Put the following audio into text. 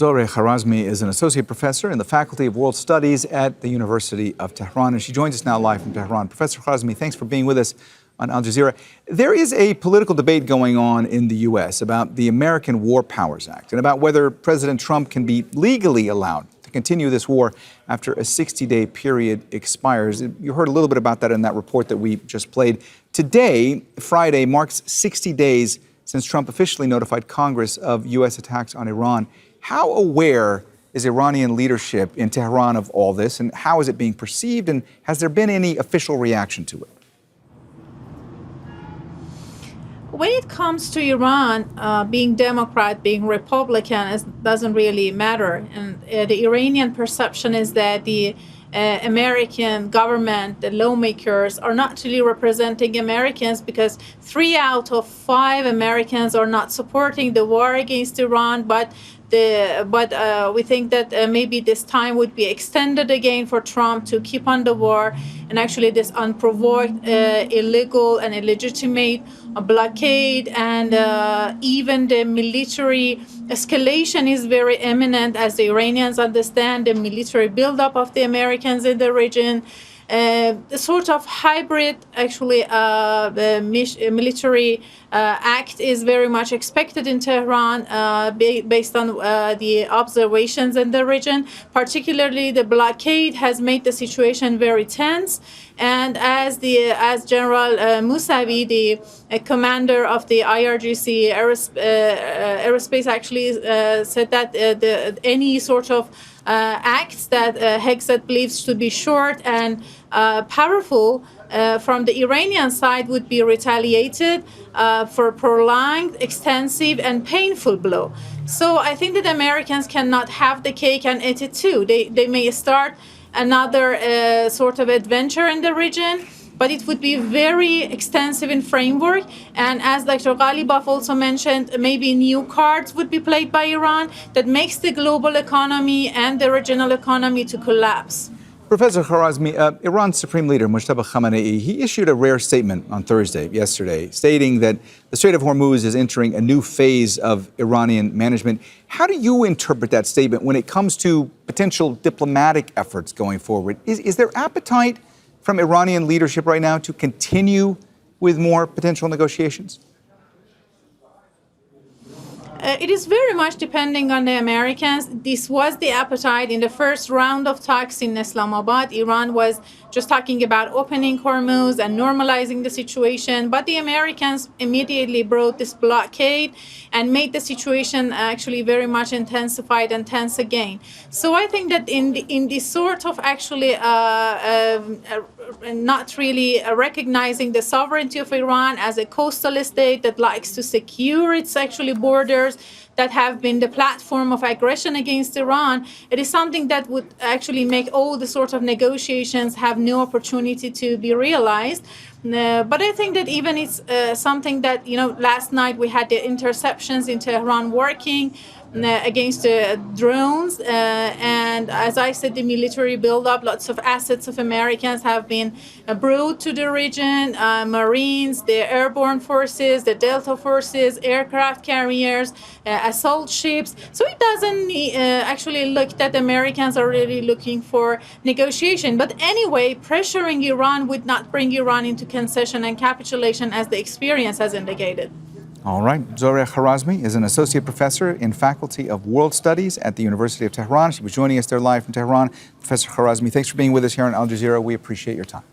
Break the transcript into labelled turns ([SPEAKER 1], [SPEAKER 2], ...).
[SPEAKER 1] Zohreh Kharazmi is an associate professor in the Faculty of World Studies at the University of Tehran, and she joins us now live from Tehran. Professor Kharazmi, thanks for being with us on Al Jazeera. There is a political debate going on in the U.S. about the American War Powers Act and about whether President Trump can be legally allowed to continue this war after a 60-day period expires. You heard a little bit about that in that report that we just played. Today, Friday, marks 60 days since Trump officially notified Congress of U.S. attacks on Iran. How aware is Iranian leadership in Tehran of all this, and how is it being perceived, and has there been any official reaction to it?
[SPEAKER 2] When it comes to Iran, being Democrat, being Republican, doesn't really matter. And the Iranian perception is that the American government, the lawmakers, are not really representing Americans, because 3 out of 5 Americans are not supporting the war against Iran, but we think that maybe this time would be extended again for Trump to keep on the war, and actually this unprovoked, illegal and illegitimate blockade, and even the military escalation is very imminent, as the Iranians understand the military buildup of the Americans in the region. The sort of hybrid, actually, military act is very much expected in Tehran, based on the observations in the region. Particularly, the blockade has made the situation very tense. And as General Mousavi, the commander of the IRGC aerospace, actually said that any sort of acts that Hegseth believes to be short and powerful from the Iranian side would be retaliated for a prolonged, extensive, and painful blow. So I think that Americans cannot have the cake and eat it too. They may start another sort of adventure in the region, but it would be very extensive in framework. And as Dr. Ghalibaf also mentioned, maybe new cards would be played by Iran that makes the global economy and the regional economy to collapse.
[SPEAKER 1] Professor Kharazmi, Iran's Supreme Leader, Mujtaba Khamenei, he issued a rare statement on yesterday, stating that the Strait of Hormuz is entering a new phase of Iranian management. How do you interpret that statement when it comes to potential diplomatic efforts going forward? Is there appetite from Iranian leadership right now to continue with more potential negotiations?
[SPEAKER 2] It is very much depending on the Americans. This was the appetite in the first round of talks in Islamabad. Iran was just talking about opening Hormuz and normalizing the situation, but the Americans immediately brought this blockade and made the situation actually very much intensified and tense again. So I think that in this sort of actually not really recognizing the sovereignty of Iran as a coastal state that likes to secure its actually borders, that have been the platform of aggression against Iran, it is something that would actually make all the sort of negotiations have no opportunity to be realized. But I think that even it's something that, last night we had the interceptions in Tehran working against the drones, and as I said, the military buildup, lots of assets of Americans have been brought to the region, Marines, the airborne forces, the Delta forces, aircraft carriers, assault ships. So it doesn't actually look that Americans are really looking for negotiation. But anyway, pressuring Iran would not bring Iran into concession and capitulation, as the experience has indicated.
[SPEAKER 1] All right. Zohreh Kharazmi is an associate professor in Faculty of World Studies at the University of Tehran. She was joining us there live from Tehran. Professor Kharazmi, thanks for being with us here on Al Jazeera. We appreciate your time.